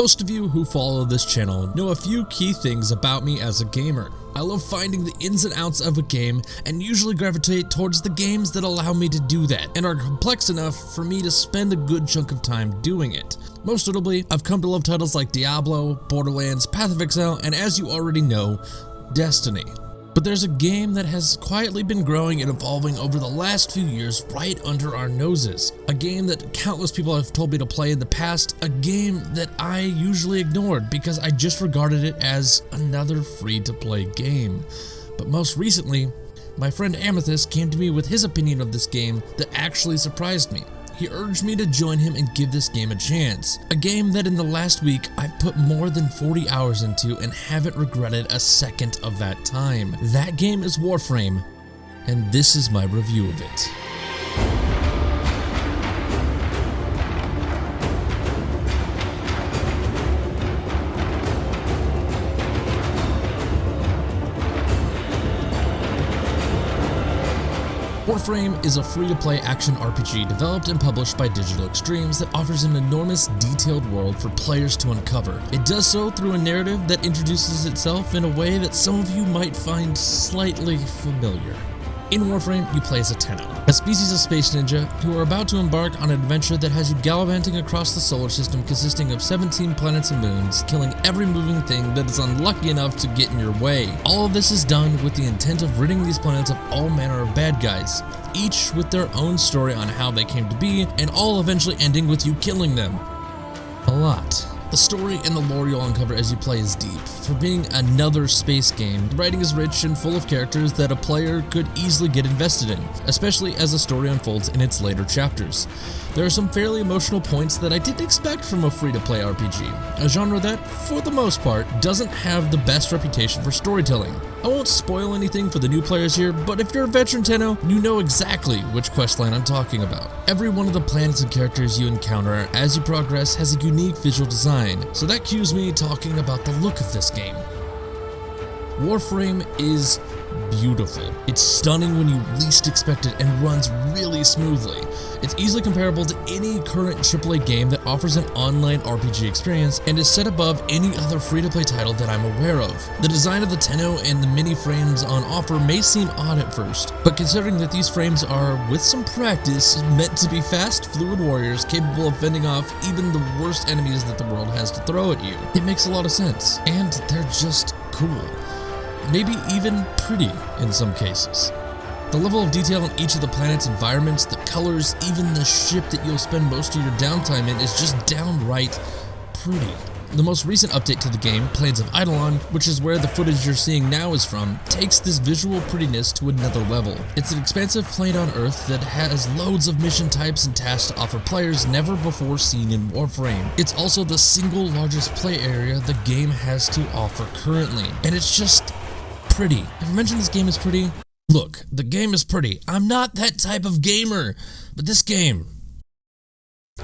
Most of you who follow this channel know a few key things about me as a gamer. I love finding the ins and outs of a game and usually gravitate towards the games that allow me to do that and are complex enough for me to spend a good chunk of time doing it. Most notably, I've come to love titles like Diablo, Borderlands, Path of Exile, and as you already know, Destiny. But there's a game that has quietly been growing and evolving over the last few years right under our noses. A game that countless people have told me to play in the past, a game that I usually ignored because I just regarded it as another free-to-play game. But most recently, my friend Amethyst came to me with his opinion of this game that actually surprised me. He urged me to join him and give this game a chance. A game that in the last week I've put more than 40 hours into and haven't regretted a second of that time. That game is Warframe, and this is my review of it. Warframe is a free-to-play action RPG developed and published by Digital Extremes that offers an enormous, detailed world for players to uncover. It does so through a narrative that introduces itself in a way that some of you might find slightly familiar. In Warframe, you play as a Tenno, a species of space ninja who are about to embark on an adventure that has you gallivanting across the solar system consisting of 17 planets and moons, killing every moving thing that is unlucky enough to get in your way. All of this is done with the intent of ridding these planets of all manner of bad guys, each with their own story on how they came to be, and all eventually ending with you killing them. A lot. The story and the lore you'll uncover as you play is deep. For being another space game, the writing is rich and full of characters that a player could easily get invested in, especially as the story unfolds in its later chapters. There are some fairly emotional points that I didn't expect from a free-to-play RPG, a genre that, for the most part, doesn't have the best reputation for storytelling. I won't spoil anything for the new players here, but if you're a veteran Tenno, you know exactly which questline I'm talking about. Every one of the planets and characters you encounter as you progress has a unique visual design, so that cues me talking about the look of this game. Warframe is beautiful. It's stunning when you least expect it and runs really smoothly. It's easily comparable to any current AAA game that offers an online RPG experience and is set above any other free-to-play title that I'm aware of. The design of the Tenno and the mini frames on offer may seem odd at first, but considering that these frames are, with some practice, meant to be fast, fluid warriors capable of fending off even the worst enemies that the world has to throw at you, it makes a lot of sense. And they're just cool. Maybe even pretty in some cases. The level of detail in each of the planet's environments, the colors, even the ship that you'll spend most of your downtime in is just downright pretty. The most recent update to the game, Plains of Eidolon, which is where the footage you're seeing now is from, takes this visual prettiness to another level. It's an expansive plane on Earth that has loads of mission types and tasks to offer players never before seen in Warframe. It's also the single largest play area the game has to offer currently, and it's just pretty. Have I mentioned this game is pretty? Look, the game is pretty. I'm not that type of gamer, but this game...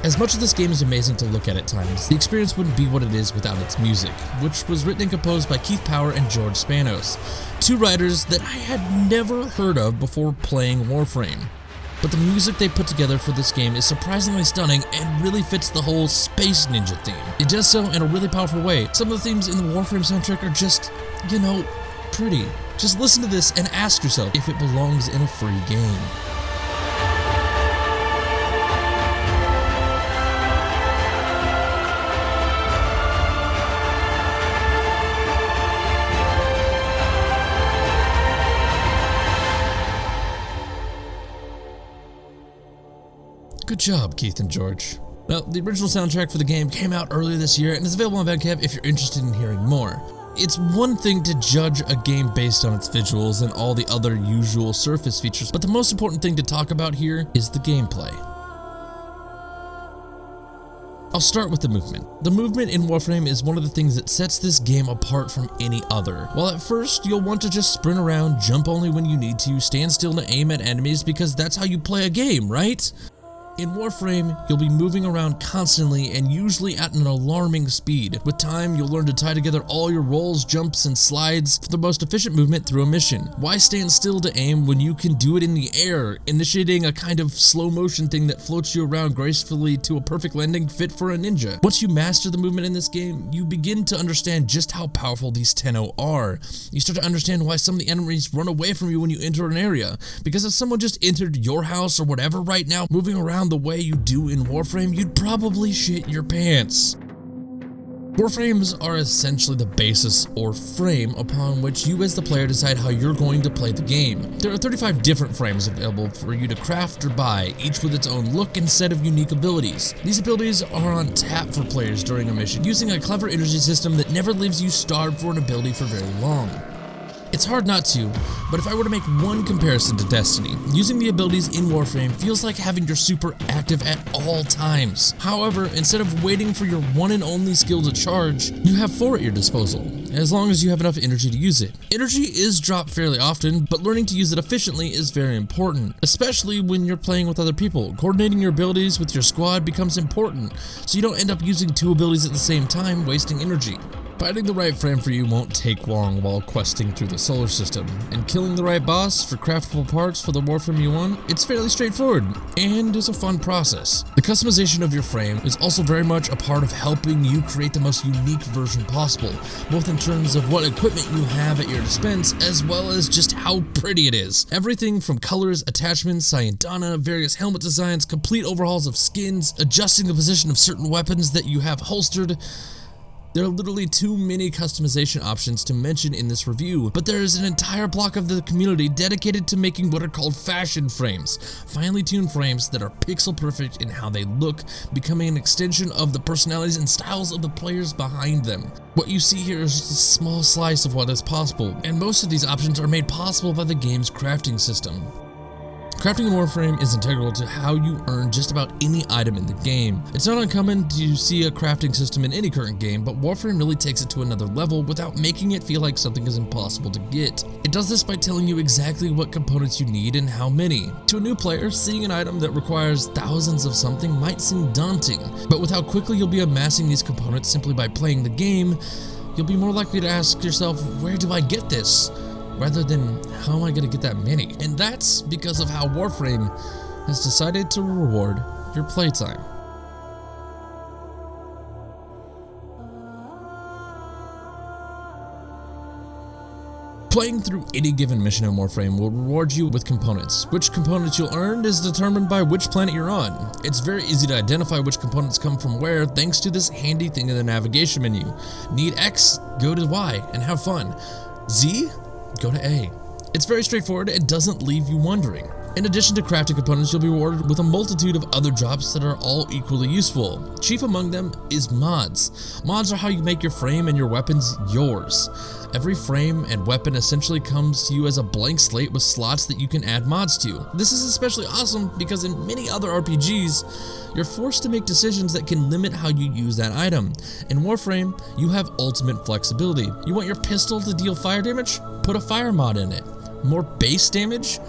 As much as this game is amazing to look at times, the experience wouldn't be what it is without its music, which was written and composed by Keith Power and George Spanos, two writers that I had never heard of before playing Warframe. But the music they put together for this game is surprisingly stunning and really fits the whole space ninja theme. It does so in a really powerful way. Some of the themes in the Warframe soundtrack are just, you know, pretty. Just listen to this and ask yourself if it belongs in a free game. Good job, Keith and George. Now, the original soundtrack for the game came out earlier this year and is available on Bandcamp if you're interested in hearing more. It's one thing to judge a game based on its visuals and all the other usual surface features, but the most important thing to talk about here is the gameplay. I'll start with the movement. The movement in Warframe is one of the things that sets this game apart from any other. While at first you'll want to just sprint around, jump only when you need to, stand still to aim at enemies because that's how you play a game, right? In Warframe, you'll be moving around constantly and usually at an alarming speed. With time, you'll learn to tie together all your rolls, jumps, and slides for the most efficient movement through a mission. Why stand still to aim when you can do it in the air, initiating a kind of slow motion thing that floats you around gracefully to a perfect landing fit for a ninja? Once you master the movement in this game, you begin to understand just how powerful these Tenno are. You start to understand why some of the enemies run away from you when you enter an area, because if someone just entered your house or whatever right now, moving around the way you do in Warframe, you'd probably shit your pants. Warframes are essentially the basis or frame upon which you as the player decide how you're going to play the game. There are 35 different frames available for you to craft or buy, each with its own look and set of unique abilities. These abilities are on tap for players during a mission, using a clever energy system that never leaves you starved for an ability for very long. It's hard not to, but if I were to make one comparison to Destiny, using the abilities in Warframe feels like having your super active at all times. However, instead of waiting for your one and only skill to charge, you have 4 at your disposal, as long as you have enough energy to use it. Energy is dropped fairly often, but learning to use it efficiently is very important, especially when you're playing with other people. Coordinating your abilities with your squad becomes important, so you don't end up using 2 abilities at the same time, wasting energy. Finding the right frame for you won't take long while questing through the solar system, and killing the right boss for craftable parts for the Warframe you want, it's fairly straightforward, and is a fun process. The customization of your frame is also very much a part of helping you create the most unique version possible, both in terms of what equipment you have at your dispense, as well as just how pretty it is. Everything from colors, attachments, Sayandana, various helmet designs, complete overhauls of skins, adjusting the position of certain weapons that you have holstered. There are literally too many customization options to mention in this review, but there is an entire block of the community dedicated to making what are called fashion frames, finely tuned frames that are pixel perfect in how they look, becoming an extension of the personalities and styles of the players behind them. What you see here is just a small slice of what is possible, and most of these options are made possible by the game's crafting system. Crafting a Warframe is integral to how you earn just about any item in the game. It's not uncommon to see a crafting system in any current game, but Warframe really takes it to another level without making it feel like something is impossible to get. It does this by telling you exactly what components you need and how many. To a new player, seeing an item that requires thousands of something might seem daunting, but with how quickly you'll be amassing these components simply by playing the game, you'll be more likely to ask yourself, where do I get this? Rather than, how am I going to get that many? And that's because of how Warframe has decided to reward your playtime. Playing through any given mission in Warframe will reward you with components. Which components you'll earn is determined by which planet you're on. It's very easy to identify which components come from where thanks to this handy thing in the navigation menu. Need X? Go to Y and have fun. Z? Go to A. It's very straightforward and doesn't leave you wondering. In addition to crafting components, you'll be rewarded with a multitude of other drops that are all equally useful. Chief among them is mods. Mods are how you make your frame and your weapons yours. Every frame and weapon essentially comes to you as a blank slate with slots that you can add mods to. This is especially awesome because in many other RPGs, you're forced to make decisions that can limit how you use that item. In Warframe, you have ultimate flexibility. You want your pistol to deal fire damage? Put a fire mod in it. More base damage?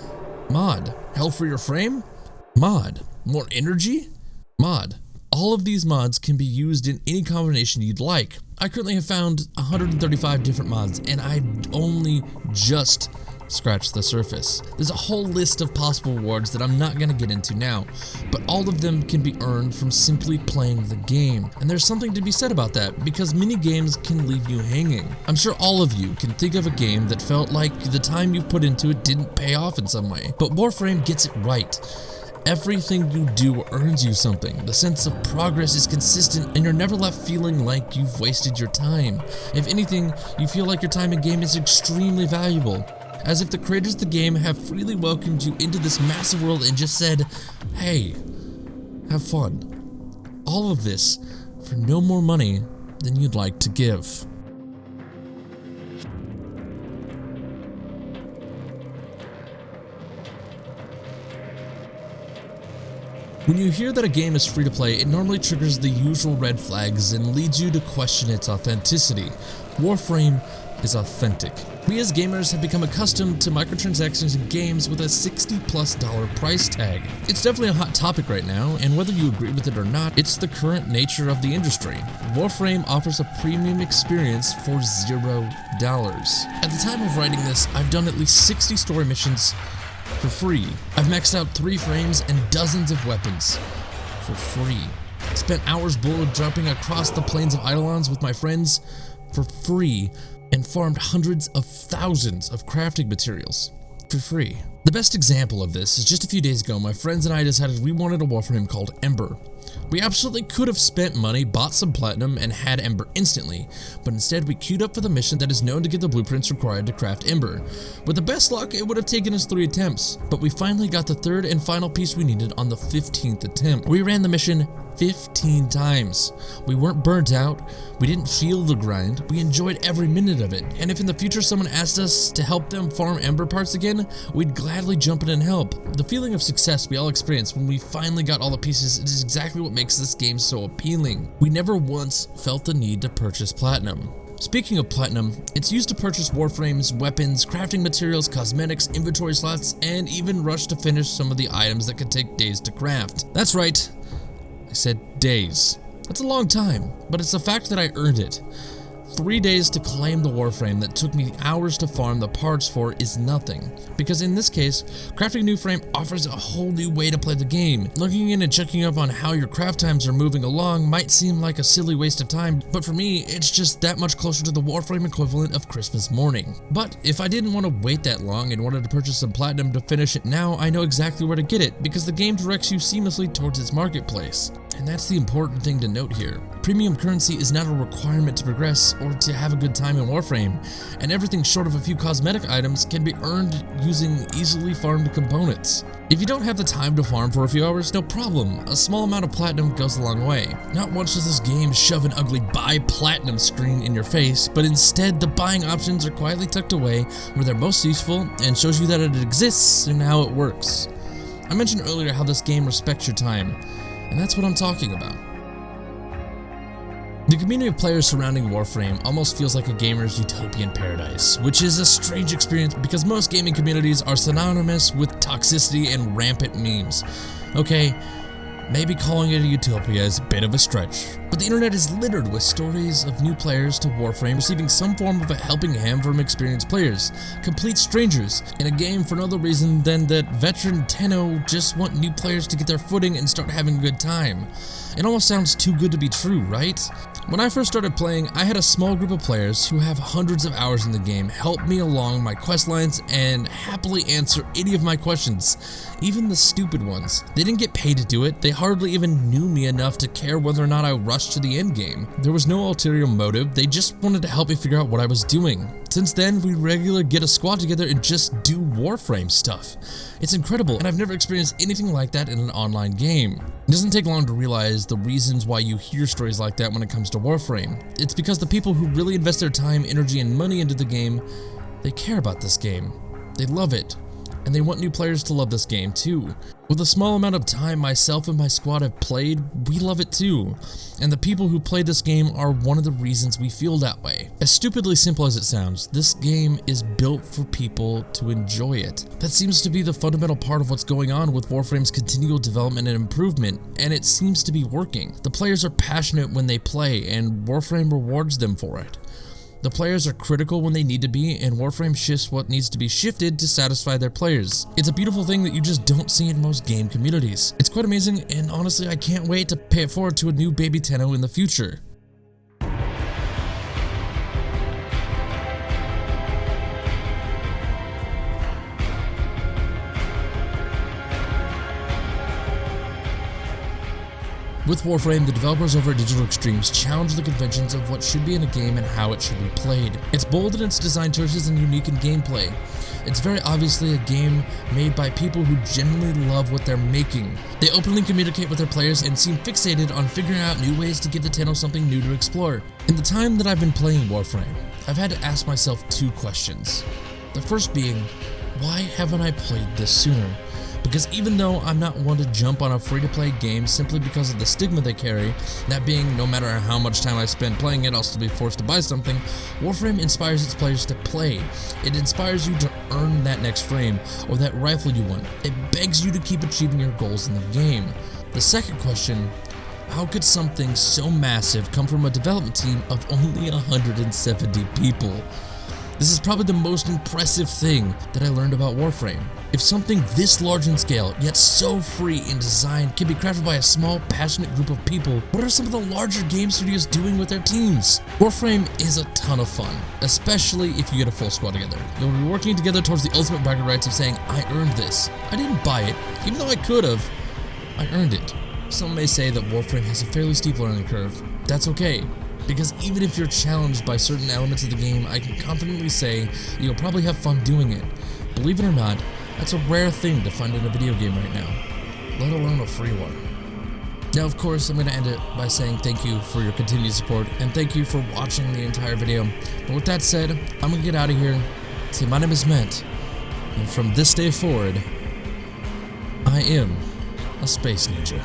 Mod. Health for your frame? Mod. More energy? Mod. All of these mods can be used in any combination you'd like. I currently have found 135 different mods, and I've only just scratched the surface. There's a whole list of possible rewards that I'm not going to get into now, but all of them can be earned from simply playing the game. And there's something to be said about that, because many games can leave you hanging. I'm sure all of you can think of a game that felt like the time you've put into it didn't pay off in some way, but Warframe gets it right. Everything you do earns you something. The sense of progress is consistent and you're never left feeling like you've wasted your time. If anything, you feel like your time in game is extremely valuable. As if the creators of the game have freely welcomed you into this massive world and just said, hey, have fun. All of this for no more money than you'd like to give. When you hear that a game is free to play, it normally triggers the usual red flags and leads you to question its authenticity. Warframe is authentic. We as gamers have become accustomed to microtransactions in games with a $60+ price tag. It's definitely a hot topic right now, and whether you agree with it or not, it's the current nature of the industry. Warframe offers a premium experience for $0. At the time of writing this, I've done at least 60 story missions for free. I've maxed out 3 frames and dozens of weapons for free. Spent hours bullet jumping across the plains of Eidolons with my friends for free, and farmed hundreds of thousands of crafting materials for free. The best example of this is just a few days ago, my friends and I decided we wanted a Warframe called Ember. We absolutely could have spent money, bought some platinum, and had Ember instantly, but instead we queued up for the mission that is known to get the blueprints required to craft Ember. With the best luck, it would have taken us 3 attempts, but we finally got the 3rd and final piece we needed on the 15th attempt. We ran the mission 15 times. We weren't burnt out, we didn't feel the grind, we enjoyed every minute of it, and if in the future someone asked us to help them farm Ember parts again, we'd gladly jump in and help. The feeling of success we all experience when we finally got all the pieces is exactly what makes this game so appealing. We never once felt the need to purchase platinum. Speaking of platinum, it's used to purchase warframes, weapons, crafting materials, cosmetics, inventory slots, and even rush to finish some of the items that could take days to craft. That's right, I said days. That's a long time, but it's the fact that I earned it. 3 days to claim the Warframe that took me hours to farm the parts for is nothing, because in this case, crafting a new frame offers a whole new way to play the game. Looking in and checking up on how your craft times are moving along might seem like a silly waste of time, but for me, it's just that much closer to the Warframe equivalent of Christmas morning. But if I didn't want to wait that long and wanted to purchase some platinum to finish it now, I know exactly where to get it, because the game directs you seamlessly towards its marketplace. And that's the important thing to note here. Premium currency is not a requirement to progress or to have a good time in Warframe, and everything short of a few cosmetic items can be earned using easily farmed components. If you don't have the time to farm for a few hours, no problem. A small amount of platinum goes a long way. Not once does this game shove an ugly buy platinum screen in your face, but instead the buying options are quietly tucked away where they're most useful and shows you that it exists and how it works. I mentioned earlier how this game respects your time, and that's what I'm talking about. The community of players surrounding Warframe almost feels like a gamer's utopian paradise, which is a strange experience because most gaming communities are synonymous with toxicity and rampant memes. Okay, maybe calling it a utopia is a bit of a stretch, but the internet is littered with stories of new players to Warframe receiving some form of a helping hand from experienced players, complete strangers, in a game for no other reason than that veteran Tenno just want new players to get their footing and start having a good time. It almost sounds too good to be true, right? When I first started playing, I had a small group of players who have hundreds of hours in the game help me along my quest lines and happily answer any of my questions, even the stupid ones. They didn't get paid to do it, they hardly even knew me enough to care whether or not I rushed to the end game. There was no ulterior motive, they just wanted to help me figure out what I was doing. Since then, we regularly get a squad together and just do Warframe stuff. It's incredible, and I've never experienced anything like that in an online game. It doesn't take long to realize the reasons why you hear stories like that when it comes to Warframe. It's because the people who really invest their time, energy, and money into the game, they care about this game. They love it. And they want new players to love this game too. With the small amount of time myself and my squad have played, we love it too. And the people who play this game are one of the reasons we feel that way. As stupidly simple as it sounds, this game is built for people to enjoy it. That seems to be the fundamental part of what's going on with Warframe's continual development and improvement, and it seems to be working. The players are passionate when they play, and Warframe rewards them for it. The players are critical when they need to be, and Warframe shifts what needs to be shifted to satisfy their players. It's a beautiful thing that you just don't see in most game communities. It's quite amazing, and honestly, I can't wait to pay it forward to a new baby Tenno in the future. With Warframe, the developers over at Digital Extremes challenge the conventions of what should be in a game and how it should be played. It's bold in its design choices and unique in gameplay. It's very obviously a game made by people who genuinely love what they're making. They openly communicate with their players and seem fixated on figuring out new ways to give the Tenno something new to explore. In the time that I've been playing Warframe, I've had to ask myself 2 questions. The first being, why haven't I played this sooner? Because even though I'm not one to jump on a free-to-play game simply because of the stigma they carry, that being no matter how much time I spend playing it, I'll still be forced to buy something, Warframe inspires its players to play. It inspires you to earn that next frame, or that rifle you want. It begs you to keep achieving your goals in the game. The second question: how could something so massive come from a development team of only 170 people? This is probably the most impressive thing that I learned about Warframe. If something this large in scale, yet so free in design, can be crafted by a small, passionate group of people, what are some of the larger game studios doing with their teams? Warframe is a ton of fun, especially if you get a full squad together. You'll be working together towards the ultimate bragging rights of saying, I earned this. I didn't buy it, even though I could have. I earned it. Some may say that Warframe has a fairly steep learning curve. That's okay, because even if you're challenged by certain elements of the game, I can confidently say you'll probably have fun doing it. Believe it or not, that's a rare thing to find in a video game right now, let alone a free one. Now, of course, I'm going to end it by saying thank you for your continued support, and thank you for watching the entire video. But with that said, I'm going to get out of here. See, my name is Mint, and from this day forward, I am a space ninja.